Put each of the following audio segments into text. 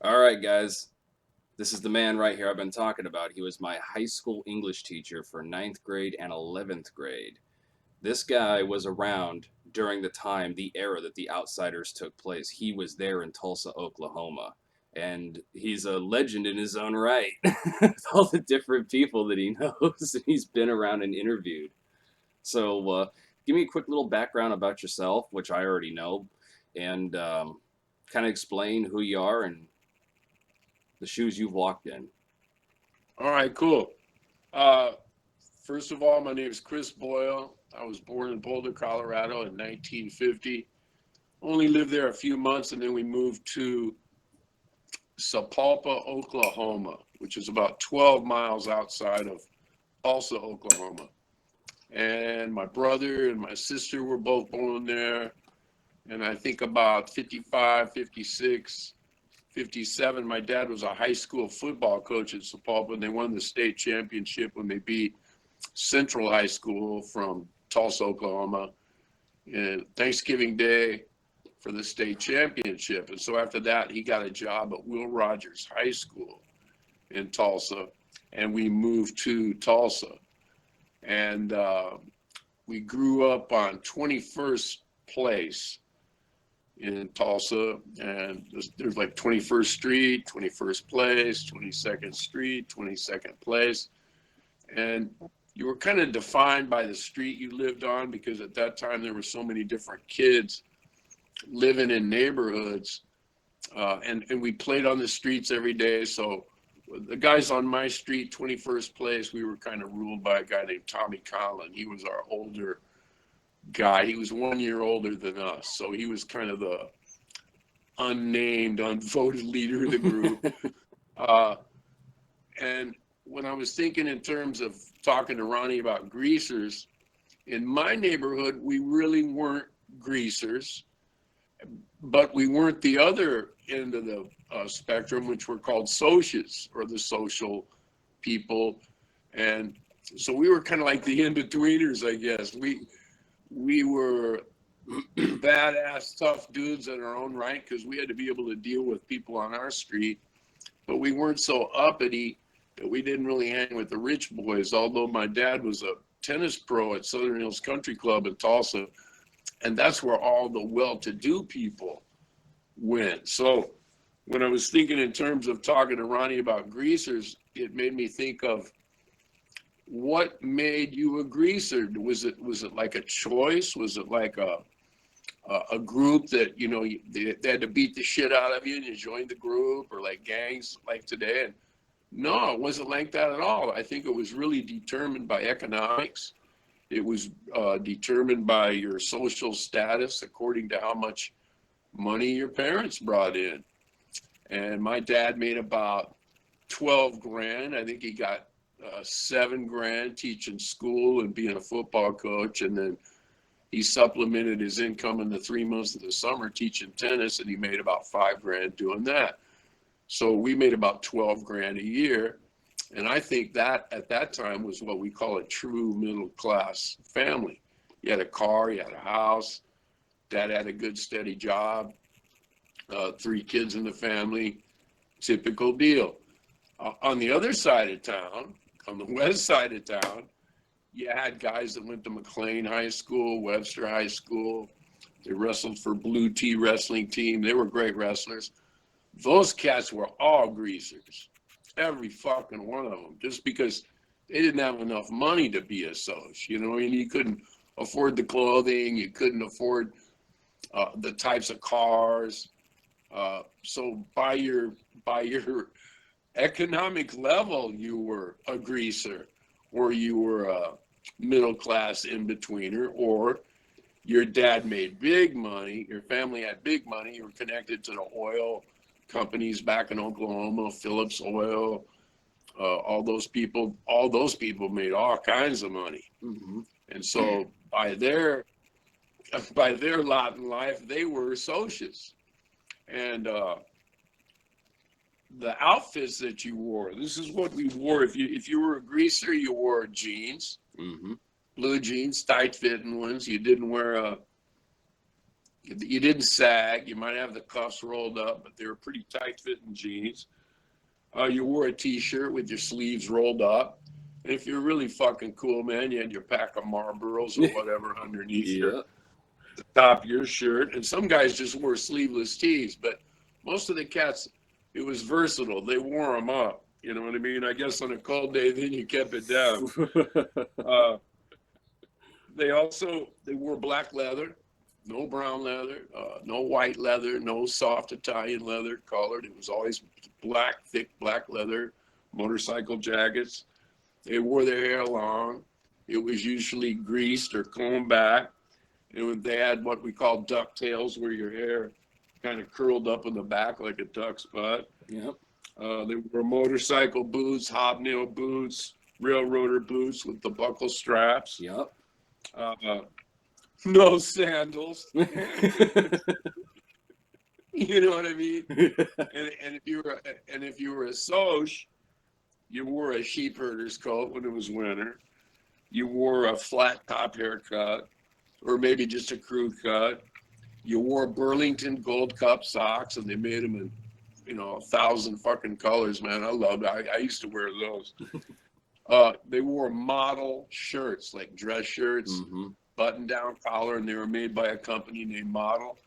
All right, guys. This is the man right here I've been talking about. He was my high school English teacher for ninth grade and 11th grade. This guy was around during the era that The Outsiders took place. He was there in Tulsa, Oklahoma. And he's a legend in his own right. With all the different people that he knows and he's been around and interviewed. So, give me a quick little background about yourself, which I already know, and kind of explain who you are and the shoes you've walked in. All right, cool. Uh, First of all, my name is Chris Boyle. I was born in Boulder, Colorado in 1950. Only lived there a few months, and then we moved to Sapulpa, Oklahoma, which is about 12 miles outside of Tulsa, Oklahoma. And my brother and my sister were both born there. And I think about 55, 56, 57, my dad was a high school football coach at Sapulpa, and they won the state championship when they beat Central High School from Tulsa, Oklahoma, and Thanksgiving Day for the state championship. And so after that, he got a job at Will Rogers High School in Tulsa, and we moved to Tulsa. And we grew up on 21st Place in Tulsa, and there's like 21st Street, 21st Place, 22nd Street, 22nd Place, and you were kind of defined by the street you lived on, because at that time there were so many different kids living in neighborhoods, and we played on the streets every day. So the guys on my street, 21st Place, we were kind of ruled by a guy named Tommy Conlon. He was our older guy. He was 1 year older than us, so he was kind of the unnamed, unvoted leader of the group. uh, and when I was thinking in terms of talking to Ronnie about greasers, in my neighborhood, we really weren't greasers, but we weren't the other end of the spectrum, which were called socias, or the social people. And so we were kind of like the in-betweeners, I guess. We were badass, tough dudes in our own right, because we had to be able to deal with people on our street, but we weren't so uppity that we didn't really hang with the rich boys. Although my dad was a tennis pro at Southern Hills Country Club in Tulsa, and that's where all the well-to-do people went. So when I was thinking in terms of talking to Ronnie about greasers, it made me think of, what made you a greaser? Was it like a choice? Was it like a group that, you know, they had to beat the shit out of you and you joined the group, or like gangs like today? And no, it wasn't like that at all. I think it was really determined by economics. It was determined by your social status according to how much money your parents brought in. And my dad made about 12 grand. I think he got 7 grand teaching school and being a football coach. And then he supplemented his income in the 3 months of the summer teaching tennis, and he made about 5 grand doing that. So we made about 12 grand a year. And I think that at that time was what we call a true middle class family. You had a car, you had a house, dad had a good steady job, 3 kids in the family, typical deal. On the other side of town, on the west side of town, you had guys that went to McLean High School, Webster High School. They wrestled for Blue T wrestling team. They were great wrestlers. Those cats were all greasers, every fucking one of them, just because they didn't have enough money to be a soc. You know, I mean, you couldn't afford the clothing, you couldn't afford the types of cars. So by your economic level, you were a greaser, or you were a middle class in betweener, or your dad made big money, your family had big money, you were connected to the oil companies back in Oklahoma, Phillips Oil, all those people made all kinds of money. Mm-hmm. And so by their lot in life, they were socias. And the outfits that you wore, this is what we wore. If you were a greaser, you wore jeans, Mm-hmm. blue jeans, tight fitting ones. You didn't wear You didn't sag. You might have the cuffs rolled up, but they were pretty tight fitting jeans. You wore a t-shirt with your sleeves rolled up. And if you're really fucking cool, man, you had your pack of Marlboros or whatever underneath Yeah. the top of your shirt. And some guys just wore sleeveless tees, but most of the cats, it was versatile. They wore them up. You know what I mean? I guess on a cold day, then you kept it down. Uh, they wore black leather, no brown leather, no white leather, no soft Italian leather colored. It was always black, thick black leather, motorcycle jackets. They wore their hair long. It was usually greased or combed back. And they had what we call ducktails, where your hair kind of curled up in the back like a duck's butt. Yep. They wore motorcycle boots, hobnail boots, railroader boots with the buckle straps. Yep. No sandals. You know what I mean? And if you were a Soch, you wore a sheep herder's coat when it was winter. You wore a flat top haircut, or maybe just a crew cut. You wore Burlington Gold Cup socks, and they made them in, 1,000 fucking colors, man. I loved it. I used to wear those. They wore model shirts, like dress shirts, button-down collar, and they were made by a company named Model.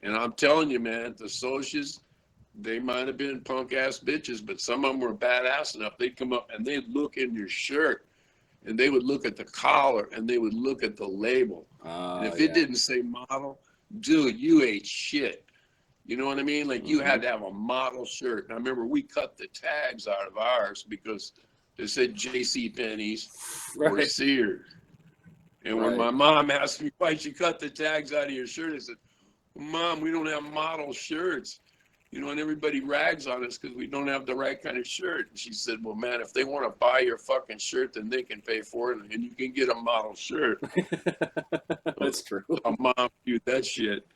And I'm telling you, man, the Socs, they might have been punk-ass bitches, but some of them were badass enough. They'd come up, and they'd look in your shirt, and they would look at the collar, and they would look at the label. And if it didn't say Model, dude, you ate shit. You know what I mean? Like, you had to have a Model shirt. And I remember we cut the tags out of ours because they said J.C. Penney's or Sears. And when my mom asked me, why'd you cut the tags out of your shirt? I said, Mom, we don't have Model shirts. And everybody rags on us because we don't have the right kind of shirt. And she said, well, man, if they want to buy your fucking shirt, then they can pay for it, and you can get a Model shirt. That's true. Mom viewed that shit.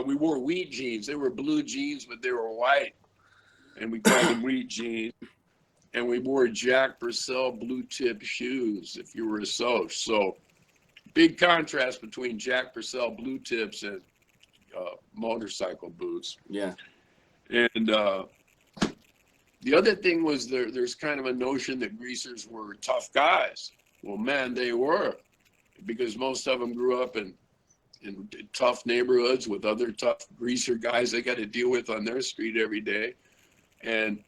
We wore wheat jeans. They were blue jeans, but they were white. And we called them wheat jeans. And we wore Jack Purcell blue tip shoes if you were a Soch. So big contrast between Jack Purcell blue tips and motorcycle boots. Yeah. And the other thing was there's kind of a notion that greasers were tough guys. Well, man, they were, because most of them grew up in tough neighborhoods with other tough greaser guys they got to deal with on their street every day. And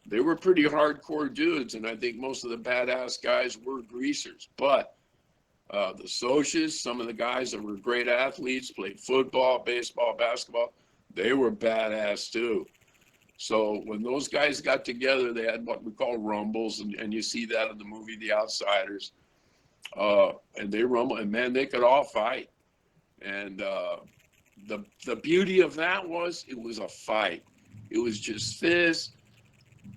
they were pretty hardcore dudes. And I think most of the badass guys were greasers. But the Socs, some of the guys that were great athletes, played football, baseball, basketball, they were badass too. So when those guys got together, they had what we call rumbles, and you see that in the movie The Outsiders. And they rumble, and man, they could all fight. And the beauty of that was it was a fight. It was just fists,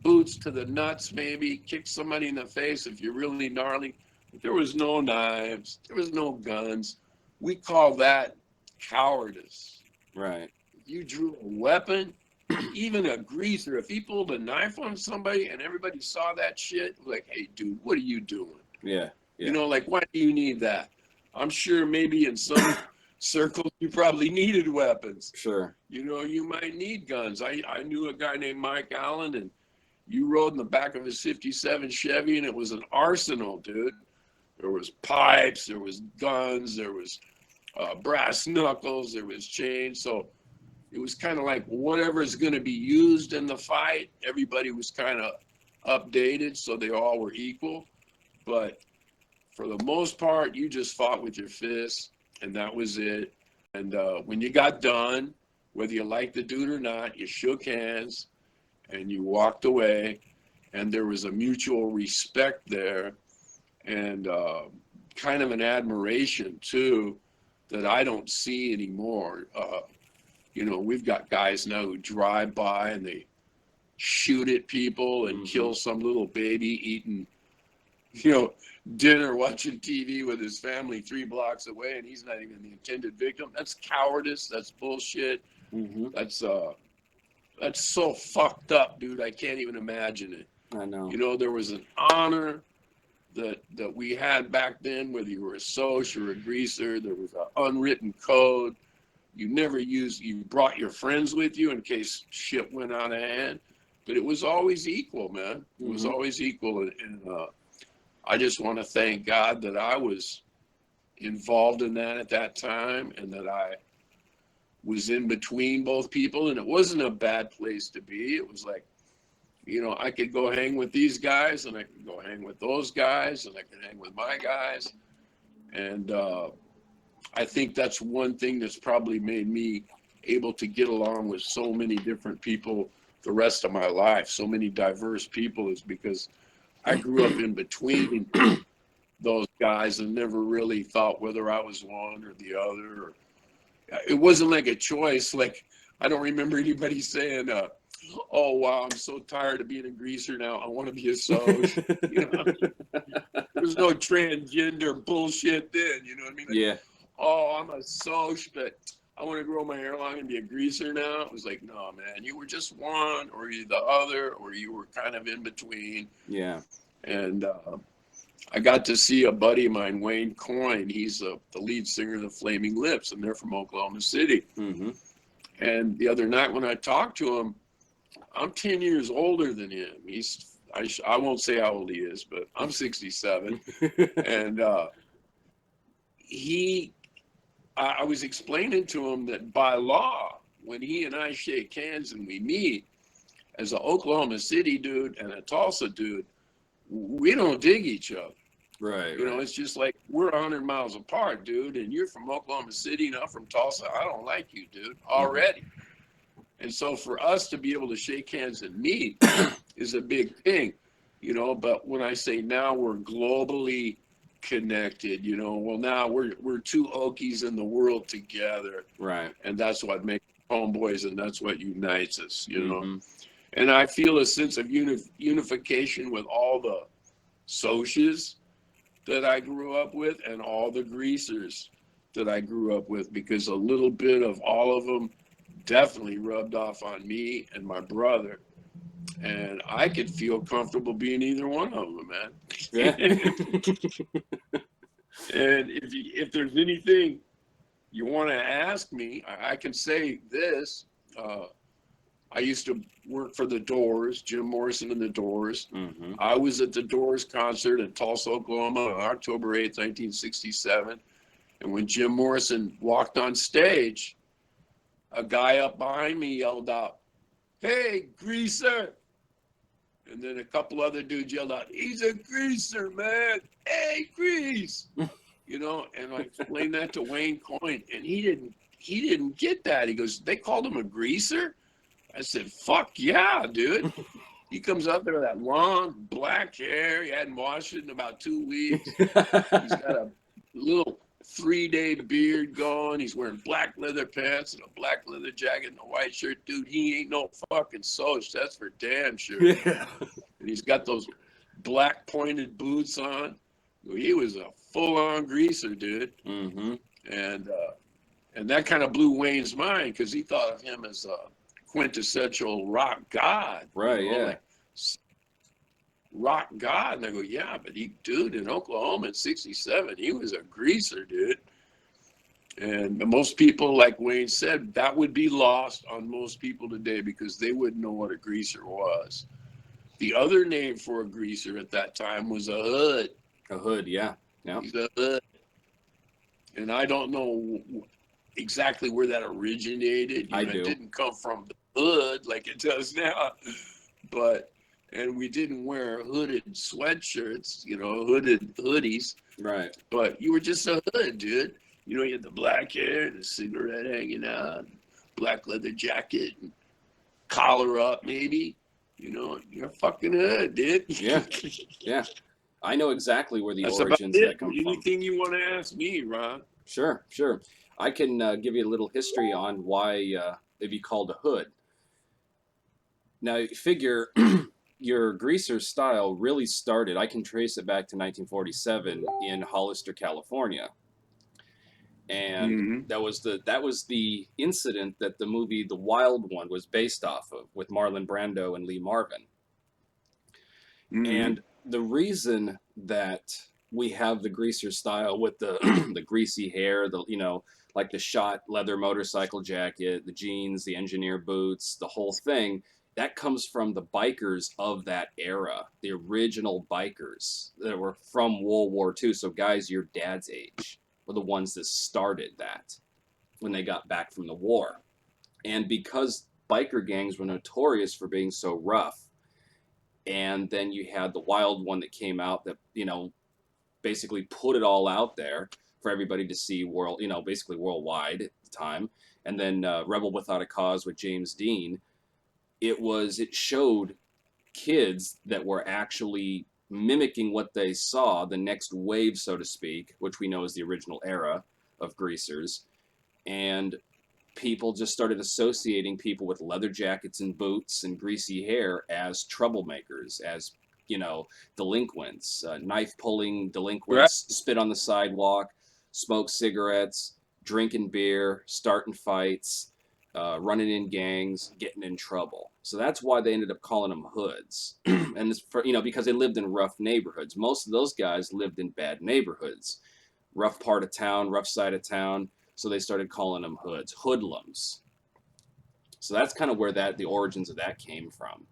boots to the nuts, maybe kick somebody in the face if you're really gnarly. There was no knives. There was no guns. We call that cowardice. Right. You drew a weapon, even a greaser. If he pulled a knife on somebody and everybody saw that shit, like, hey, dude, what are you doing? Yeah. Like, why do you need that? I'm sure maybe in some circles you probably needed weapons. Sure. You might need guns. I knew a guy named Mike Allen, and you rode in the back of his 57 Chevy, and it was an arsenal, dude. There was pipes, there was guns, there was brass knuckles, there was chains. So it was kind of like whatever is going to be used in the fight, everybody was kind of updated, so they all were equal. But for the most part, you just fought with your fists, and that was it. And when you got done, whether you liked the dude or not, you shook hands and you walked away, and there was a mutual respect there, and kind of an admiration too that I don't see anymore. We've got guys now who drive by and they shoot at people and kill some little baby eating, dinner, watching TV with his family 3 blocks away, and he's not even the intended victim. That's cowardice. That's bullshit. That's so fucked up, dude. I can't even imagine it. I know. There was an honor that we had back then, whether you were a Soch or a greaser. There was an unwritten code. You brought your friends with you in case shit went out of hand, but it was always equal, man. It was Mm-hmm. always equal. And I just want to thank God that I was involved in that at that time, and that I was in between both people. And it wasn't a bad place to be. It was like, I could go hang with these guys, and I could go hang with those guys, and I could hang with my guys. And I think that's one thing that's probably made me able to get along with so many different people the rest of my life, so many diverse people, is because I grew up in between those guys and never really thought whether I was one or the other. Or, it wasn't like a choice. Like, I don't remember anybody saying, "Oh wow, I'm so tired of being a greaser now. I want to be a Soc." There was no transgender bullshit then. You know what I mean? Like, Yeah. oh, I'm a Soc, but I want to grow my hair long and be a greaser now. It was like, no, man, you were just one, or you the other, or you were kind of in between. Yeah. And I got to see a buddy of mine, Wayne Coyne. He's the lead singer of the Flaming Lips, and they're from Oklahoma City. Mm-hmm. And the other night when I talked to him, I'm 10 years older than him. I won't say how old he is, but I'm 67. And I was explaining to him that by law, when he and I shake hands and we meet, as an Oklahoma City dude and a Tulsa dude, we don't dig each other. Right. It's just like we're 100 miles apart, dude, and you're from Oklahoma City and I'm from Tulsa. I don't like you, dude, already. Mm-hmm. And so for us to be able to shake hands and meet is a big thing, but when I say now we're globally connected, well, now we're two Okies in the world together. Right. And that's what makes homeboys, and that's what unites us, Mm-hmm. And I feel a sense of unification with all the Socs that I grew up with and all the greasers that I grew up with, because a little bit of all of them definitely rubbed off on me and my brother. And I could feel comfortable being either one of them, man. Yeah. And if there's anything you want to ask me, I can say this. I used to work for the Doors, Jim Morrison and the Doors. Mm-hmm. I was at the Doors concert in Tulsa, Oklahoma on October 8th, 1967. And when Jim Morrison walked on stage, a guy up behind me yelled out, "Hey, greaser." And then a couple other dudes yelled out, "He's a greaser, man. Hey, grease." And I explained that to Wayne Coyne, and he didn't get that. He goes, "They called him a greaser?" I said, "Fuck yeah, dude." He comes up there with that long black hair. He hadn't washed it in about 2 weeks. He's got a little 3-day beard going. He's wearing black leather pants and a black leather jacket and a white shirt. Dude, he ain't no fucking Soc. That's for damn sure. Yeah. And he's got those black pointed boots on. He was a full-on greaser, dude. Mm-hmm. And that kind of blew Wayne's mind, because he thought of him as a quintessential rock god. Right. Yeah. Like rock god. And I go, yeah, but dude, in Oklahoma in 67, he was a greaser, dude. And most people, like Wayne said, that would be lost on most people today, because they wouldn't know what a greaser was. The other name for a greaser at that time was a hood. A hood, yeah. Yeah. He's a hood. And I don't know exactly where that originated. I do. It didn't come from the hood like it does now. And we didn't wear hooded sweatshirts, hooded hoodies. Right. But you were just a hood, dude. You had the black hair, the cigarette hanging out, black leather jacket, and collar up, maybe. You're a fucking hood, dude. Yeah. Yeah. I know exactly where the That's origins about that it. come from. Anything you want to ask me, Ron? Sure. I can give you a little history on why they'd be called a hood. Now, you figure your greaser style really started, I can trace it back to 1947 in Hollister, California. And that was the incident that the movie The Wild One was based off of, with Marlon Brando and Lee Marvin. And the reason that we have the greaser style with the the greasy hair, the like the shot leather motorcycle jacket, the jeans, the engineer boots, the whole thing. That comes from the bikers of that era, the original bikers that were from World War II. So guys your dad's age were the ones that started that when they got back from the war. And because biker gangs were notorious for being so rough, and then you had the wild one that came out that basically put it all out there for everybody to see basically worldwide at the time. And then Rebel Without a Cause with James Dean, it showed kids that were actually mimicking what they saw, the next wave, so to speak, which we know is the original era of greasers. And people just started associating people with leather jackets and boots and greasy hair as troublemakers, as delinquents, knife pulling Right. delinquents, spit on the sidewalk, smoke cigarettes, drinking beer, starting fights, running in gangs, getting in trouble. So that's why they ended up calling them hoods, and it's for, because they lived in rough neighborhoods. Most of those guys lived in bad neighborhoods, rough part of town, rough side of town. So they started calling them hoods, hoodlums. So that's kind of where the origins of that came from.